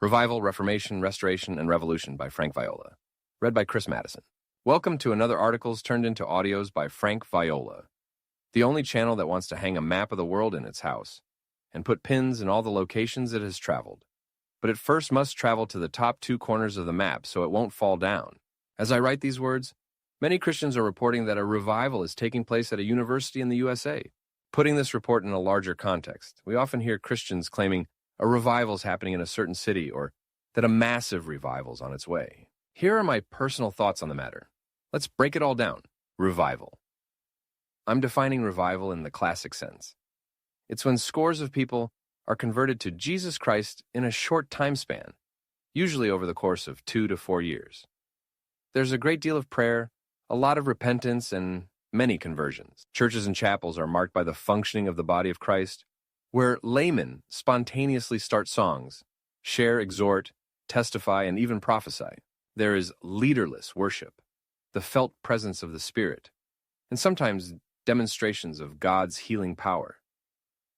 Revival, Reformation, Restoration, and Revolution by Frank Viola. Read by Chris Madison. Welcome to another Articles Turned into Audios by Frank Viola, the only channel that wants to hang a map of the world in its house and put pins in all the locations it has traveled. But it first must travel to the top two corners of the map so it won't fall down. As I write these words, many Christians are reporting that a revival is taking place at a university in the USA. Putting this report in a larger context, we often hear Christians claiming a revival is happening in a certain city or that a massive revival is on its way. Here are my personal thoughts on the matter. Let's break it all down. Revival. I'm defining revival in the classic sense. It's when scores of people are converted to Jesus Christ in a short time span, usually over the course of 2 to 4 years. There's a great deal of prayer, a lot of repentance, and many conversions. Churches and chapels are marked by the functioning of the body of Christ, where laymen spontaneously start songs, share, exhort, testify, and even prophesy. There is leaderless worship, the felt presence of the Spirit, and sometimes demonstrations of God's healing power.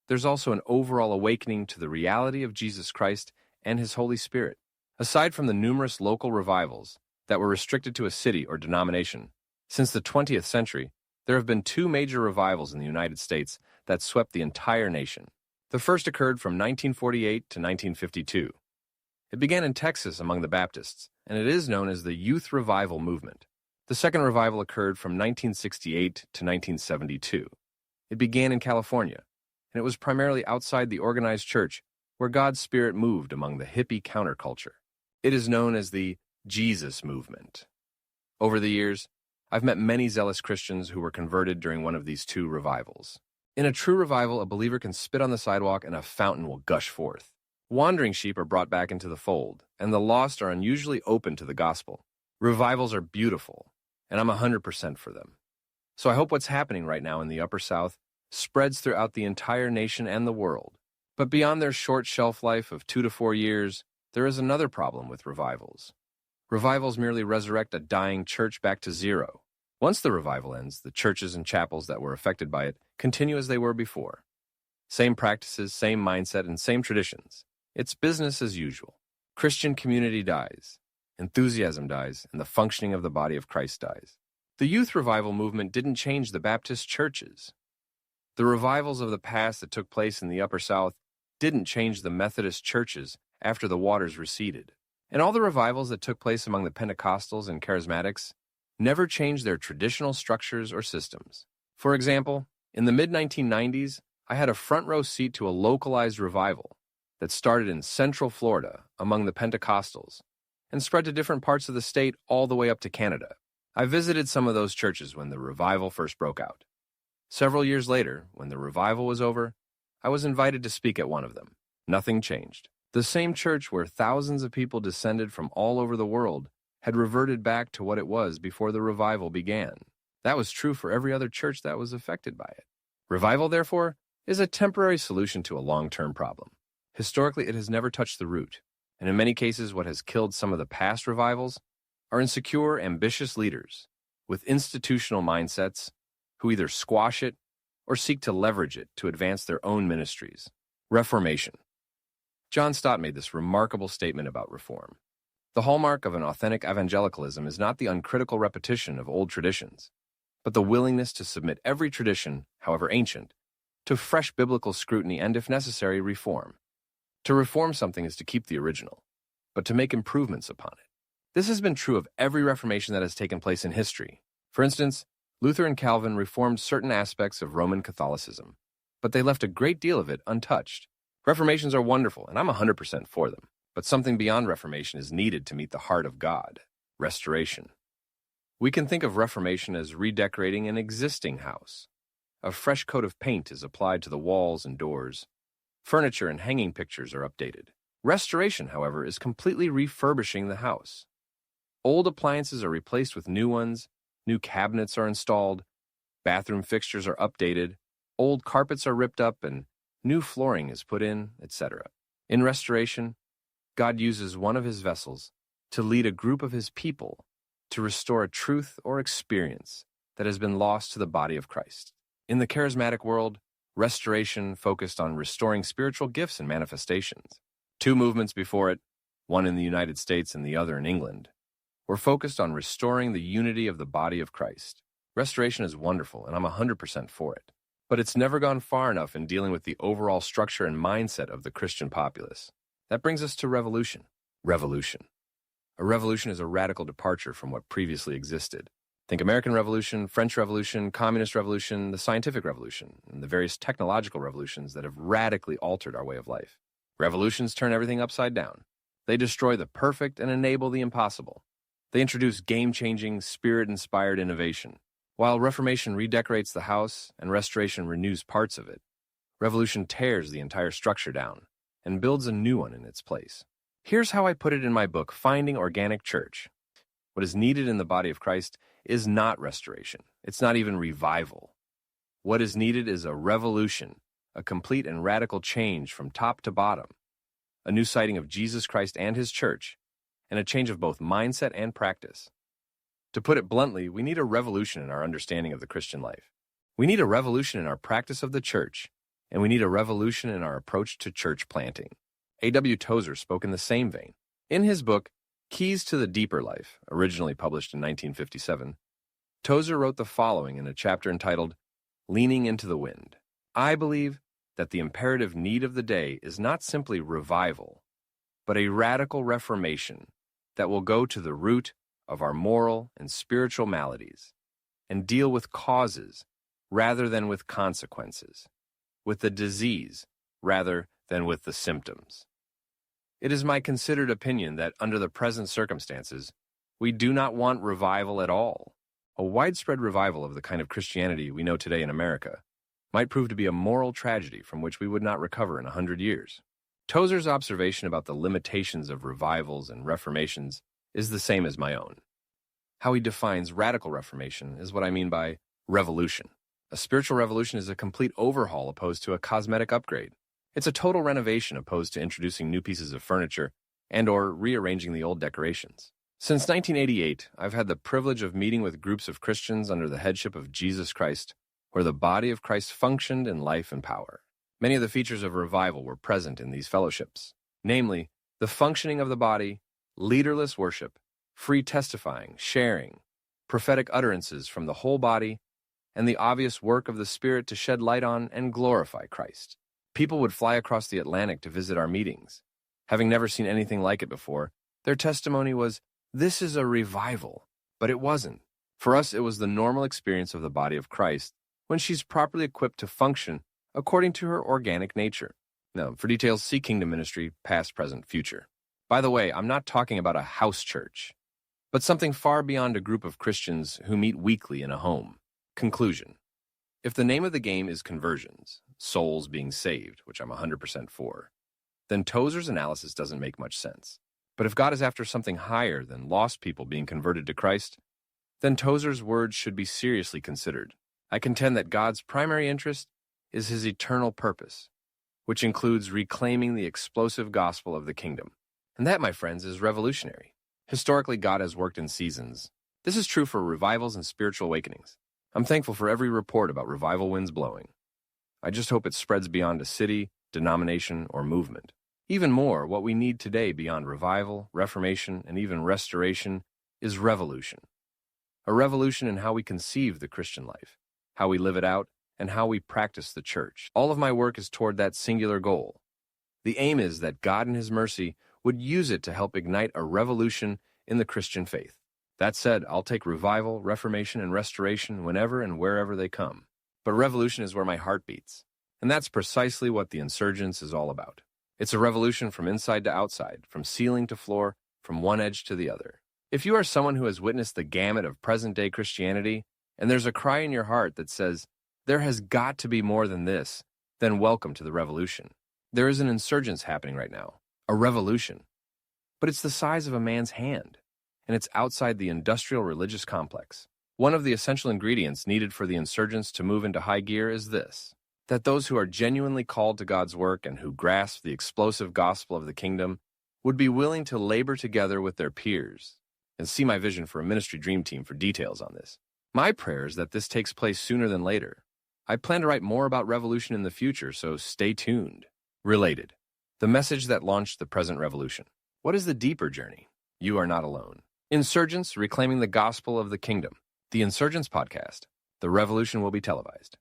There's also an overall awakening to the reality of Jesus Christ and His Holy Spirit. Aside from the numerous local revivals that were restricted to a city or denomination, since the 20th century, there have been 2 major revivals in the United States that swept the entire nation. The first occurred from 1948 to 1952. It began in Texas among the Baptists, and it is known as the Youth Revival Movement. The second revival occurred from 1968 to 1972. It began in California, and it was primarily outside the organized church where God's Spirit moved among the hippie counterculture. It is known as the Jesus Movement. Over the years, I've met many zealous Christians who were converted during one of these 2 revivals. In a true revival, a believer can spit on the sidewalk and a fountain will gush forth. Wandering sheep are brought back into the fold, and the lost are unusually open to the gospel. Revivals are beautiful, and I'm 100% for them. So I hope what's happening right now in the Upper South spreads throughout the entire nation and the world. But beyond their short shelf life of 2 to 4 years, there is another problem with revivals. Revivals merely resurrect a dying church back to zero. Once the revival ends, the churches and chapels that were affected by it continue as they were before. Same practices, same mindset, and same traditions. It's business as usual. Christian community dies, enthusiasm dies, and the functioning of the body of Christ dies. The youth revival movement didn't change the Baptist churches. The revivals of the past that took place in the Upper South didn't change the Methodist churches after the waters receded. And all the revivals that took place among the Pentecostals and Charismatics never changed their traditional structures or systems. For example, in the mid-1990s, I had a front row seat to a localized revival that started in Central Florida among the Pentecostals and spread to different parts of the state all the way up to Canada. I visited some of those churches when the revival first broke out. Several years later, when the revival was over, I was invited to speak at one of them. Nothing changed. The same church where thousands of people descended from all over the world had reverted back to what it was before the revival began. That was true for every other church that was affected by it. Revival, therefore, is a temporary solution to a long-term problem. Historically, it has never touched the root, and in many cases, what has killed some of the past revivals are insecure, ambitious leaders with institutional mindsets who either squash it or seek to leverage it to advance their own ministries. Reformation. John Stott made this remarkable statement about reform. The hallmark of an authentic evangelicalism is not the uncritical repetition of old traditions, but the willingness to submit every tradition, however ancient, to fresh biblical scrutiny and, if necessary, reform. To reform something is to keep the original, but to make improvements upon it. This has been true of every reformation that has taken place in history. For instance, Luther and Calvin reformed certain aspects of Roman Catholicism, but they left a great deal of it untouched. Reformations are wonderful, and I'm 100% for them. But something beyond reformation is needed to meet the heart of God: restoration. We can think of reformation as redecorating an existing house. A fresh coat of paint is applied to the walls and doors. Furniture and hanging pictures are updated. Restoration, however, is completely refurbishing the house. Old appliances are replaced with new ones, new cabinets are installed, bathroom fixtures are updated, old carpets are ripped up, and new flooring is put in, etc. In restoration, God uses one of His vessels to lead a group of His people to restore a truth or experience that has been lost to the body of Christ. In the charismatic world, restoration focused on restoring spiritual gifts and manifestations. 2 movements before it, one in the United States and the other in England, were focused on restoring the unity of the body of Christ. Restoration is wonderful, and I'm 100% for it. But it's never gone far enough in dealing with the overall structure and mindset of the Christian populace. That brings us to revolution. Revolution. A revolution is a radical departure from what previously existed. Think American Revolution, French Revolution, Communist Revolution, the Scientific Revolution, and the various technological revolutions that have radically altered our way of life. Revolutions turn everything upside down. They destroy the perfect and enable the impossible. They introduce game-changing, spirit-inspired innovation. While Reformation redecorates the house and Restoration renews parts of it, Revolution tears the entire structure down and builds a new one in its place. Here's how I put it in my book, Finding Organic Church. What is needed in the body of Christ is not restoration. It's not even revival. What is needed is a revolution, a complete and radical change from top to bottom, a new sighting of Jesus Christ and his church, and a change of both mindset and practice. To put it bluntly, we need a revolution in our understanding of the Christian life. We need a revolution in our practice of the church, and we need a revolution in our approach to church planting. A.W. Tozer spoke in the same vein. In his book, Keys to the Deeper Life, originally published in 1957, Tozer wrote the following in a chapter entitled, Leaning into the Wind. I believe that the imperative need of the day is not simply revival, but a radical reformation that will go to the root of our moral and spiritual maladies and deal with causes rather than with consequences, with the disease rather than with the symptoms. It is my considered opinion that under the present circumstances, we do not want revival at all. A widespread revival of the kind of Christianity we know today in America might prove to be a moral tragedy from which we would not recover in 100 years. Tozer's observation about the limitations of revivals and reformations is the same as my own. How he defines radical reformation is what I mean by revolution. A spiritual revolution is a complete overhaul opposed to a cosmetic upgrade. It's a total renovation opposed to introducing new pieces of furniture and/or rearranging the old decorations. Since 1988, I've had the privilege of meeting with groups of Christians under the headship of Jesus Christ, where the body of Christ functioned in life and power. Many of the features of revival were present in these fellowships, namely, the functioning of the body, leaderless worship, free testifying, sharing, prophetic utterances from the whole body, and the obvious work of the Spirit to shed light on and glorify Christ. People would fly across the Atlantic to visit our meetings. Having never seen anything like it before, their testimony was, "This is a revival," but it wasn't. For us, it was the normal experience of the body of Christ when she's properly equipped to function according to her organic nature. Now, for details, see Kingdom Ministry, past, present, future. By the way, I'm not talking about a house church, but something far beyond a group of Christians who meet weekly in a home. Conclusion. If the name of the game is conversions, souls being saved, which I'm 100% for, then Tozer's analysis doesn't make much sense. But if God is after something higher than lost people being converted to Christ, then Tozer's words should be seriously considered. I contend that God's primary interest is his eternal purpose, which includes reclaiming the explosive gospel of the kingdom. And that, my friends, is revolutionary. Historically, God has worked in seasons. This is true for revivals and spiritual awakenings. I'm thankful for every report about revival winds blowing. I just hope it spreads beyond a city, denomination, or movement. Even more, what we need today beyond revival, reformation, and even restoration is revolution. A revolution in how we conceive the Christian life, how we live it out, and how we practice the church. All of my work is toward that singular goal. The aim is that God in his mercy would use it to help ignite a revolution in the Christian faith. That said, I'll take revival, reformation, and restoration whenever and wherever they come. But revolution is where my heart beats. And that's precisely what the insurgence is all about. It's a revolution from inside to outside, from ceiling to floor, from one edge to the other. If you are someone who has witnessed the gamut of present-day Christianity, and there's a cry in your heart that says, there has got to be more than this, then welcome to the revolution. There is an insurgence happening right now, a revolution. But it's the size of a man's hand, and it's outside the industrial religious complex. One of the essential ingredients needed for the insurgents to move into high gear is this, that those who are genuinely called to God's work and who grasp the explosive gospel of the kingdom would be willing to labor together with their peers. And see my vision for a ministry dream team for details on this. My prayer is that this takes place sooner than later. I plan to write more about revolution in the future, so stay tuned. Related. The message that launched the present revolution. What is the deeper journey? You are not alone. Insurgents reclaiming the gospel of the kingdom. The Insurgents podcast. The revolution will be televised.